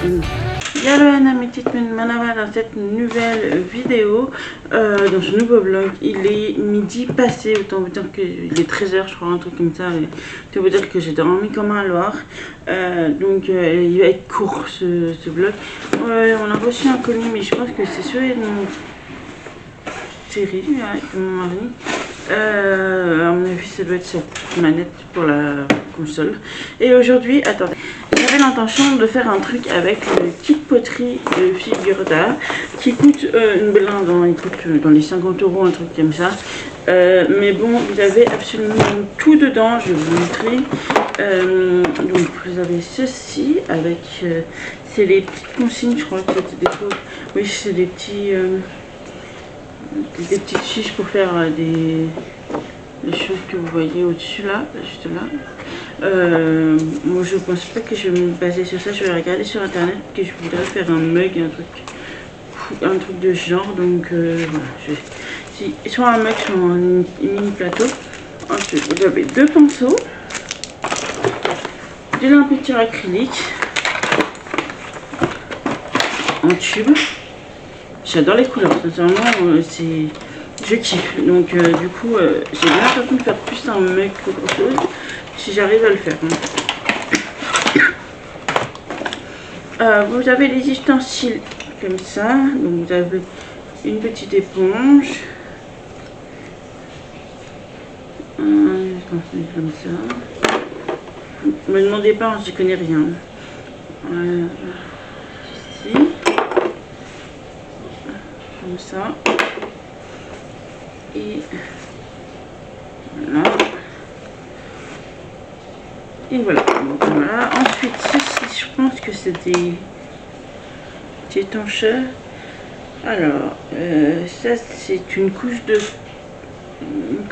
Hello mes petites Manava dans cette nouvelle vidéo, dans ce nouveau vlog. Il est midi passé, autant vous dire qu'il est 13h je crois, un truc comme ça. Autant vous dire que j'ai dormi comme un loir. Donc il va être court ce vlog. On a reçu un colis mais je pense que c'est celui de mon chéri, avec mon mari. À mon avis ça doit être cette manette pour la console. Et aujourd'hui, attendez, j'avais l'intention de faire un truc avec le kit poterie de figure d'art qui coûte une blinde, il coûte dans les 50 €, un truc comme ça. Mais bon, vous avez absolument tout dedans, je vais vous montrer. Donc vous avez ceci avec, c'est les petites consignes, je crois que c'était des trucs, oui c'est des petits, des petites fiches pour faire des choses que vous voyez au-dessus là, juste là. Moi je pense pas que je vais me baser sur ça, je vais regarder sur internet que je voudrais faire un mug, un truc de ce genre, donc voilà, soit un mug, soit un mini plateau. Ensuite vous avez deux pinceaux, de la peinture acrylique en tube. J'adore les couleurs, sincèrement, je kiffe. Donc du coup, j'ai bien l'intention de faire plus un mug qu'autre chose, si j'arrive à le faire. Vous avez les ustensiles comme ça. Donc vous avez une petite éponge, un ustensile comme ça. Ne me demandez pas, j'y connais rien. Ici. Comme ça, et voilà, et voilà. Donc, voilà. Ensuite ceci, je pense que c'est des étancheurs. Alors ça c'est une couche de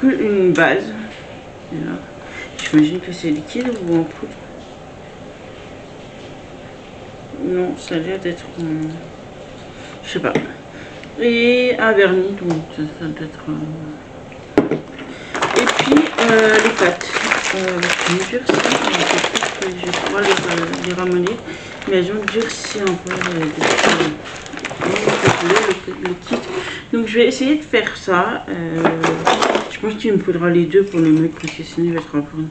une base. J'imagine que c'est liquide ou en poudre. Non, ça a l'air d'être je sais pas. Et un vernis, donc ça doit être. Et puis les pâtes. Elles ont durci, je vais pouvoir les ramener, mais elles ont durci un peu le kit. Donc je vais essayer de faire ça. Je pense qu'il me faudra les deux pour le mug parce que sinon il va être un peu.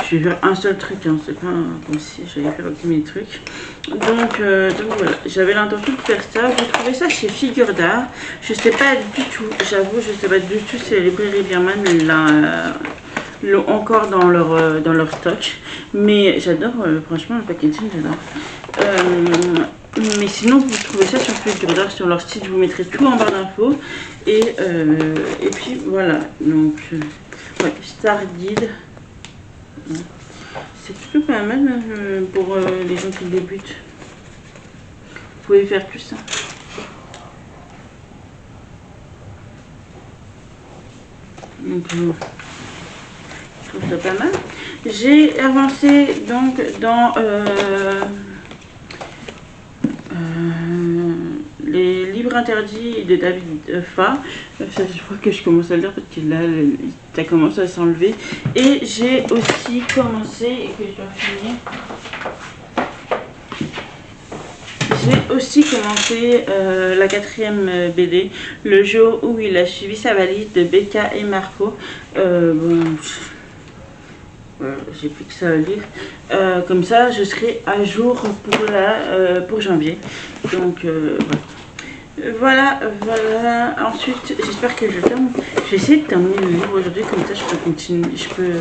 Je vais faire un seul truc, hein, c'est pas comme si j'allais faire tous mes trucs. Donc voilà, j'avais l'intention de faire ça. Vous trouvez ça chez Figure d'Art. Je sais pas du tout, j'avoue, je sais pas du tout si la librairie Birman l'ont encore dans leur stock. Mais j'adore, franchement, le packaging, j'adore. Mais sinon, vous trouvez ça sur Figure d'Art, sur leur site. Je vous mettrai tout en barre d'infos. Et puis voilà, donc ouais, Star Guide. C'est plutôt pas mal pour les gens qui débutent. Vous pouvez faire tout ça. Donc je trouve ça pas mal. J'ai avancé donc dans les livres interdits de David Fa. Ça, je crois que je commence à le dire parce que là ça commence à s'enlever. Et j'ai aussi commencé, et que je dois finir, j'ai aussi commencé la 4e BD, le jour où il a suivi sa valise, de Becca et Marco. Bon, j'ai plus que ça à lire. Comme ça je serai à jour pour janvier. Donc voilà. Ensuite j'espère que je termine. Je vais essayer de terminer le livre aujourd'hui, comme ça je peux continuer, je peux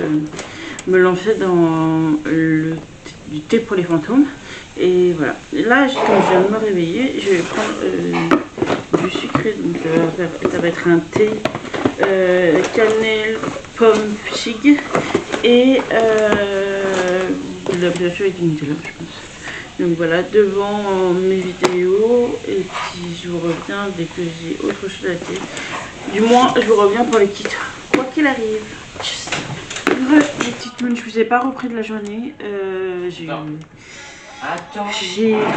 me lancer dans du thé pour les fantômes. Et voilà, là comme je viens de me réveiller, je vais prendre du sucré. Donc ça va être un thé cannelle, pomme, figue et bien sûr avec du Nutella, je pense. Donc voilà, devant mes vidéos, et puis je vous reviens dès que j'ai autre chose à dire. Du moins, je vous reviens pour le kit, quoi qu'il arrive. Tchuss. Les petites mounes, je vous ai pas repris de la journée. J'ai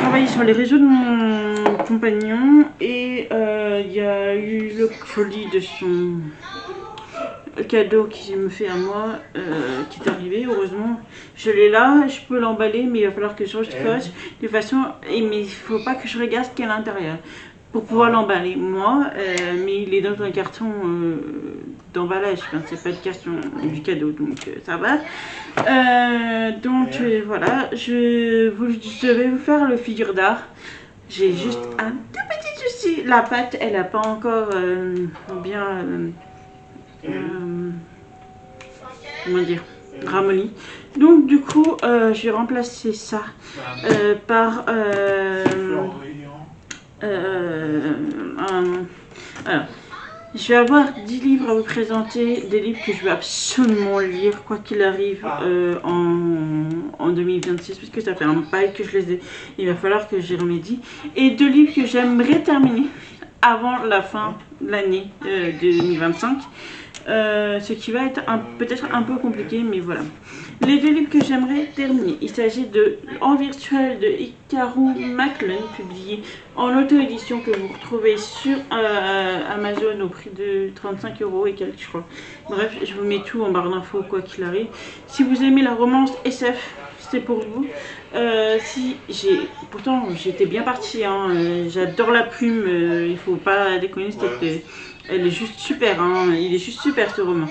travaillé sur les réseaux de mon compagnon et il y a eu le colis cadeau qu'il me fait à moi, qui est arrivé. Heureusement, je l'ai là, je peux l'emballer, mais il va falloir que je scotch de façon. Mais il faut pas que je regarde ce qu'il y a à l'intérieur pour pouvoir l'emballer moi, mais il est dans un carton d'emballage, enfin, c'est pas le carton du cadeau, donc ça va. Voilà, je vais vous faire le figure d'art. J'ai juste un tout petit souci, la pâte elle a pas encore bien comment dire, ramolli. Donc du coup je vais remplacer ça par alors, je vais avoir 10 livres à vous présenter, des livres que je veux absolument lire, quoi qu'il arrive, en 2026, puisque ça fait un bail que je les ai, il va falloir que j'y remédie. Et 2 livres que j'aimerais terminer avant la fin de l'année 2025. Ce qui va être peut-être un peu compliqué, mais voilà. Les 2 livres que j'aimerais terminer, il s'agit de En virtuel de Hikaru Maclean, publié en auto-édition, que vous retrouvez sur Amazon au prix de 35 € et quelques, je crois. Bref, je vous mets tout en barre d'infos quoi qu'il arrive. Si vous aimez la romance SF, c'est pour vous. Pourtant j'étais bien partie, hein, j'adore la plume, il faut pas déconner, elle est juste super, hein, il est juste super ce roman.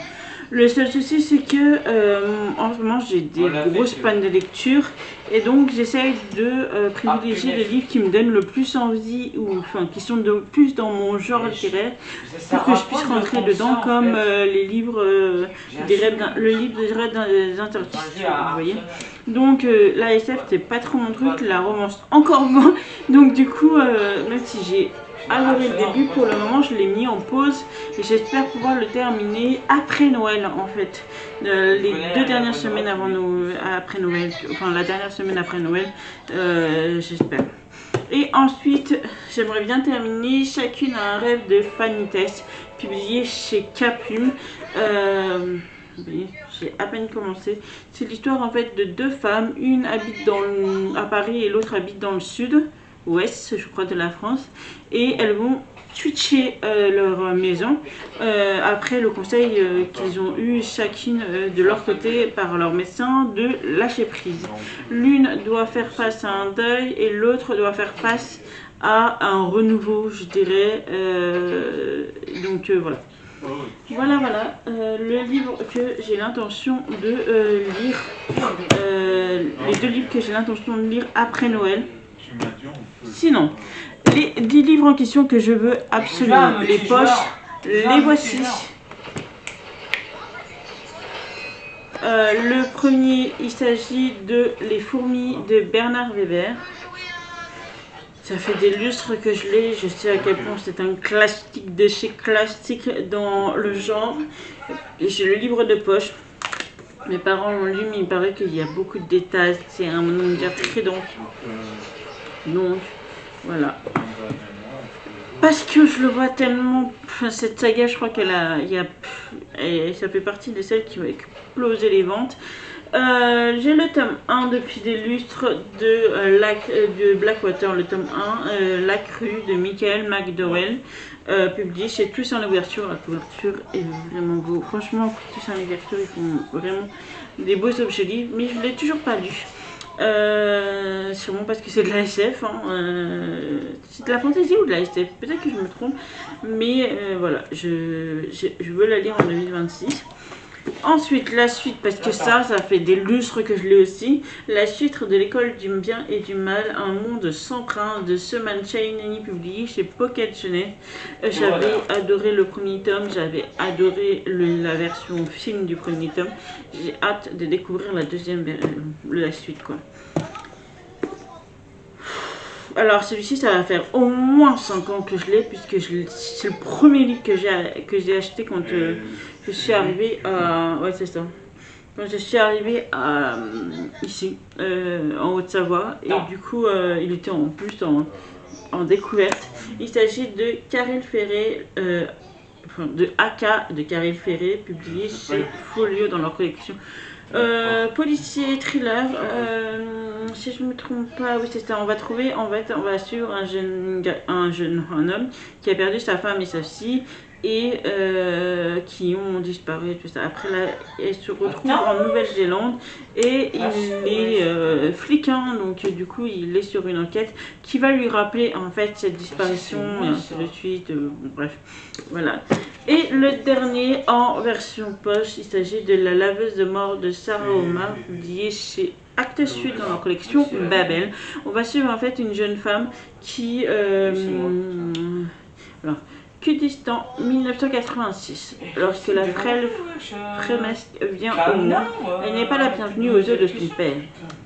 Le seul souci c'est que en ce moment j'ai des grosses pannes de lecture et donc j'essaye de privilégier les livres qui me donnent le plus envie, ou enfin qui sont plus dans mon genre littéraire, pour que je puisse rentrer dedans, comme les livres le livre des rêves des interstices, vous voyez. Donc la SF c'est pas trop mon truc, la romance encore moins. Donc du coup même si j'ai adoré le début, pour le moment je l'ai mis en pause et j'espère pouvoir le terminer après Noël en fait. Les 2 dernières semaines après Noël, enfin la dernière semaine après Noël, j'espère. Et ensuite, j'aimerais bien terminer Chacune a un rêve de Fanny Tess, publié chez Caplume. J'ai à peine commencé. C'est l'histoire en fait de 2 femmes, une habite à Paris et l'autre habite dans le sud ouest, je crois, de la France, et elles vont switcher leur maison après le conseil qu'ils ont eu chacune de leur côté par leur médecin de lâcher prise. L'une doit faire face à un deuil et l'autre doit faire face à un renouveau, je dirais. Voilà. Voilà, le livre que j'ai l'intention de lire, les 2 livres que j'ai l'intention de lire après Noël. Sinon, les 10 livres en question que je veux absolument, les poches, les voici. Le premier, il s'agit de Les fourmis de Bernard Weber. Ça fait des lustres que je l'ai, je sais à quel point c'est un classique de chez classique dans le genre. J'ai le livre de poche. Mes parents l'ont lu, mais il paraît qu'il y a beaucoup de détails, c'est un univers très dense. Donc, voilà. Parce que je le vois tellement. Enfin, cette saga, je crois ça fait partie de celles qui ont explosé les ventes. J'ai le tome 1 depuis des lustres de Blackwater, le tome 1, La Crue de Michael McDowell, publié chez Tous en ouverture. La couverture est vraiment beau. Franchement, Tous en ouverture, ils font vraiment des beaux objets livres, mais je ne l'ai toujours pas lu. Sûrement parce que c'est de la SF, hein. C'est de la fantasy ou de la SF, peut-être que je me trompe, mais voilà, je veux la lire en 2026. Ensuite, la suite, parce que ça fait des lustres que je l'ai aussi, la suite de l'école du bien et du mal, un monde sans prince de Seman Chainani, publié chez Pocket Jeunesse. J'avais adoré le premier tome, j'avais adoré la version film du premier tome. J'ai hâte de découvrir la suite, quoi. Alors celui-ci, ça va faire au moins 5 ans que je l'ai, puisque c'est le premier livre que j'ai acheté quand je suis arrivée à... Ouais, c'est ça. Quand je suis arrivée ici, en Haute-Savoie, et du coup, il était en plus en découverte. Il s'agit de Caril Ferré, de AK de Caril Ferré, publié chez Folio dans leur collection. Policier, thriller, si je me trompe pas, oui c'est ça, on va suivre un homme qui a perdu sa femme et sa fille, et qui ont disparu, tout ça. Après, là, elle se retrouve en Nouvelle-Zélande et il est flic, hein, donc du coup, il est sur une enquête qui va lui rappeler en fait cette disparition et ainsi de suite. Bon, bref, voilà. Et le dernier en version poche, il s'agit de La laveuse de mort de Sarah Omar, publié chez Actes Sud dans leur collection Babel. On va suivre en fait une jeune femme qui... alors, Kurdistan, 1986. Lorsque la frêle frémesque vient au monde, elle n'est pas la bienvenue aux yeux de son père.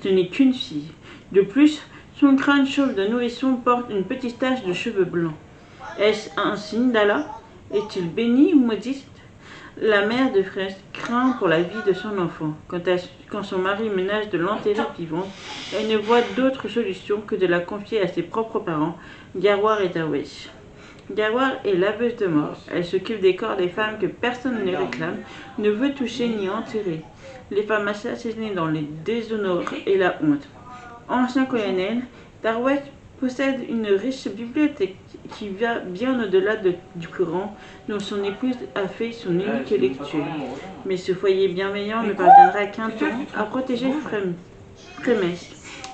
Ce n'est qu'une fille. De plus, son crâne chauve de nourrisson porte une petite tache de cheveux blancs. Est-ce un signe d'Allah? Est-il béni ou maudit? La mère de Fresque craint pour la vie de son enfant. Quand son mari ménage de l'enterrer vivante, elle ne voit d'autre solution que de la confier à ses propres parents, Garwar et Darwesh. Garwar est laveuse de mort. Elle s'occupe des corps des femmes que personne ne réclame, ne veut toucher ni enterrer. Les femmes assassinées dans les déshonneurs et la honte. Ancien colonel, Darwesh possède une riche bibliothèque qui va bien au-delà du Coran, dont son épouse a fait son unique lecture. Mais ce foyer bienveillant ne parviendra qu'un temps à protéger Frémesque,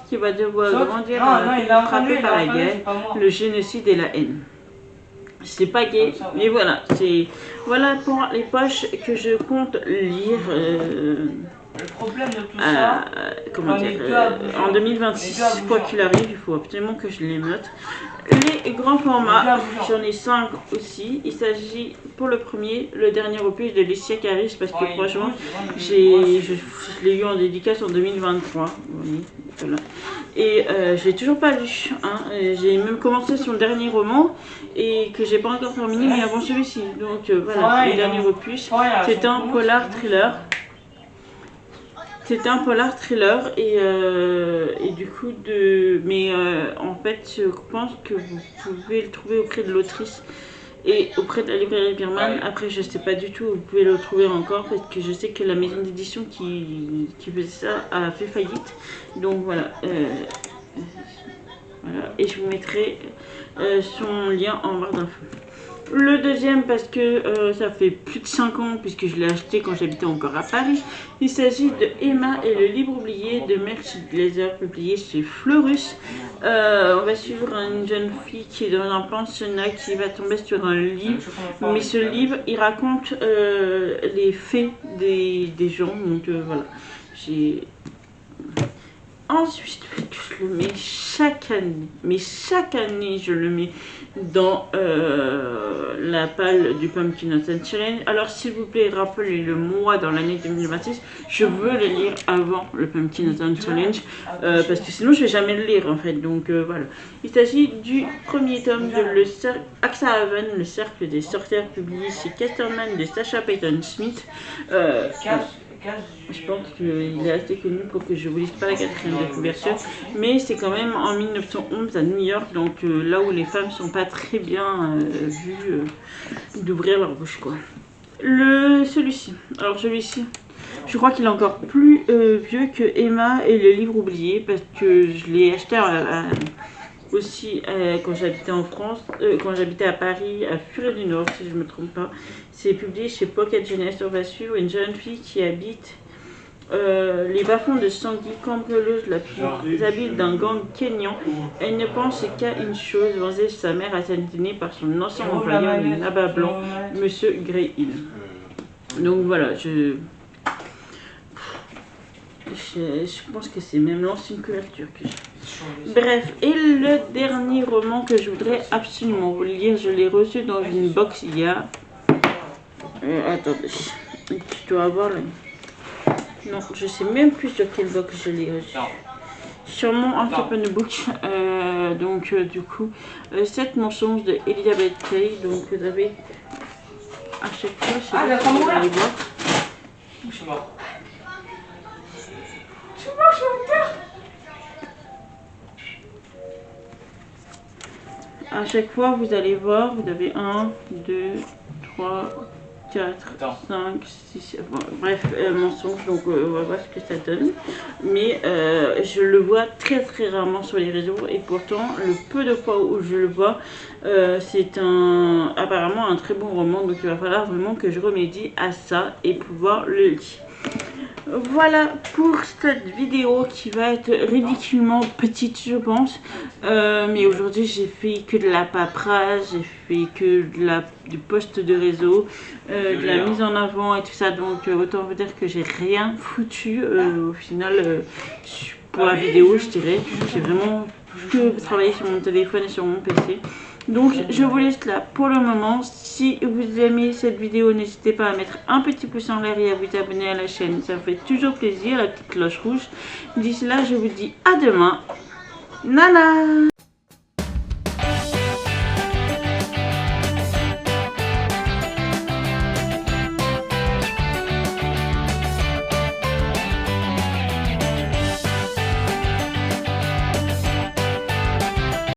qui va devoir grandir dans un pays frappé par la guerre, le génocide et la haine. C'est pas gay, mais voilà, voilà pour les poches que je compte lire. Le problème de tout ça, comment dire, en 2026, quoi qu'il arrive, il faut absolument que je les note. Les grands formats, j'en ai 5 aussi. Il s'agit pour le premier, le dernier opus de Licia Caris, parce que franchement, je l'ai eu en dédicace en 2023. Oui, voilà. Et je l'ai toujours pas lu. Hein. J'ai même commencé son dernier roman et que j'ai pas encore terminé, mais avant celui-ci. Donc voilà, le dernier opus. C'est un polar thriller. C'était un polar thriller et du coup en fait je pense que vous pouvez le trouver auprès de l'autrice et auprès de la librairie Birman. Après je sais pas du tout où vous pouvez le trouver encore parce que je sais que la maison d'édition qui faisait ça a fait faillite. Donc voilà. Voilà. Et je vous mettrai son lien en barre d'infos. Le deuxième parce que ça fait plus de 5 ans puisque je l'ai acheté quand j'habitais encore à Paris. Il s'agit de Emma et le livre oublié de Merci Glaser, publié chez Fleurus. On va suivre une jeune fille qui est dans un pensionnat qui va tomber sur un livre. Mais ce livre, il raconte les faits des gens. Donc voilà, ensuite, je le mets chaque année, mais chaque année je le mets dans la palle du Pumpkin Autumn Challenge. Alors s'il vous plaît, rappelez-le moi dans l'année 2026, je veux le lire avant le Pumpkin Autumn Challenge, parce que sinon je vais jamais le lire en fait, donc voilà. Il s'agit du premier tome de Axhaven, le cercle des sorcières, publié chez Casterman de Sacha Peyton Smith. Je pense qu'il est assez connu pour que je vous lise pas la quatrième de couverture, mais c'est quand même en 1911 à New York, donc là où les femmes sont pas très bien vues d'ouvrir leur bouche quoi. Celui-ci, alors celui-ci, je crois qu'il est encore plus vieux que Emma et le livre oublié parce que je l'ai acheté aussi quand j'habitais en France, quand j'habitais à Paris, à Furet du Nord si je me trompe pas. C'est publié chez Pocket Jeunesse. On va suivre une jeune fille qui habite les bas-fonds de Sandy, cambrioleuse la plus habile d'un gang kényan. Elle ne pense qu'à une chose, venger sa mère assassinée par son ancien employeur, le Naba blanc, Monsieur Grey-Hill. Donc voilà, je pense que c'est même l'ancienne couverture que j'ai. Bref, et le dernier roman que je voudrais absolument vous lire, je l'ai reçu dans une box il y a... attendez, tu dois avoir le... Non, je sais même plus sur quelle box je l'ai reçu. Sûrement un Open Book. Donc du coup, 7 mensonges de Elizabeth Kay. Donc vous avez à chaque fois, je sais pas si vous allez voir. Je suis mort. À chaque fois, vous allez voir, vous avez 1, 2, 3, 4, Attends. 5, 6, bon, bref, mensonge, donc on va voir ce que ça donne. Mais je le vois très très rarement sur les réseaux et pourtant le peu de fois où je le vois, c'est apparemment un très bon roman, donc il va falloir vraiment que je remédie à ça et pouvoir le lire. Voilà pour cette vidéo qui va être ridiculement petite je pense, mais aujourd'hui j'ai fait que de la paperasse, j'ai fait que du post de réseau, de la mise en avant et tout ça, donc autant vous dire que j'ai rien foutu au final pour la vidéo je dirais. J'ai vraiment que travaillé sur mon téléphone et sur mon PC. Donc je vous laisse là pour le moment. Si vous aimez cette vidéo, n'hésitez pas à mettre un petit pouce en l'air et à vous abonner à la chaîne. Ça me fait toujours plaisir, la petite cloche rouge. D'ici là, je vous dis à demain. Nana!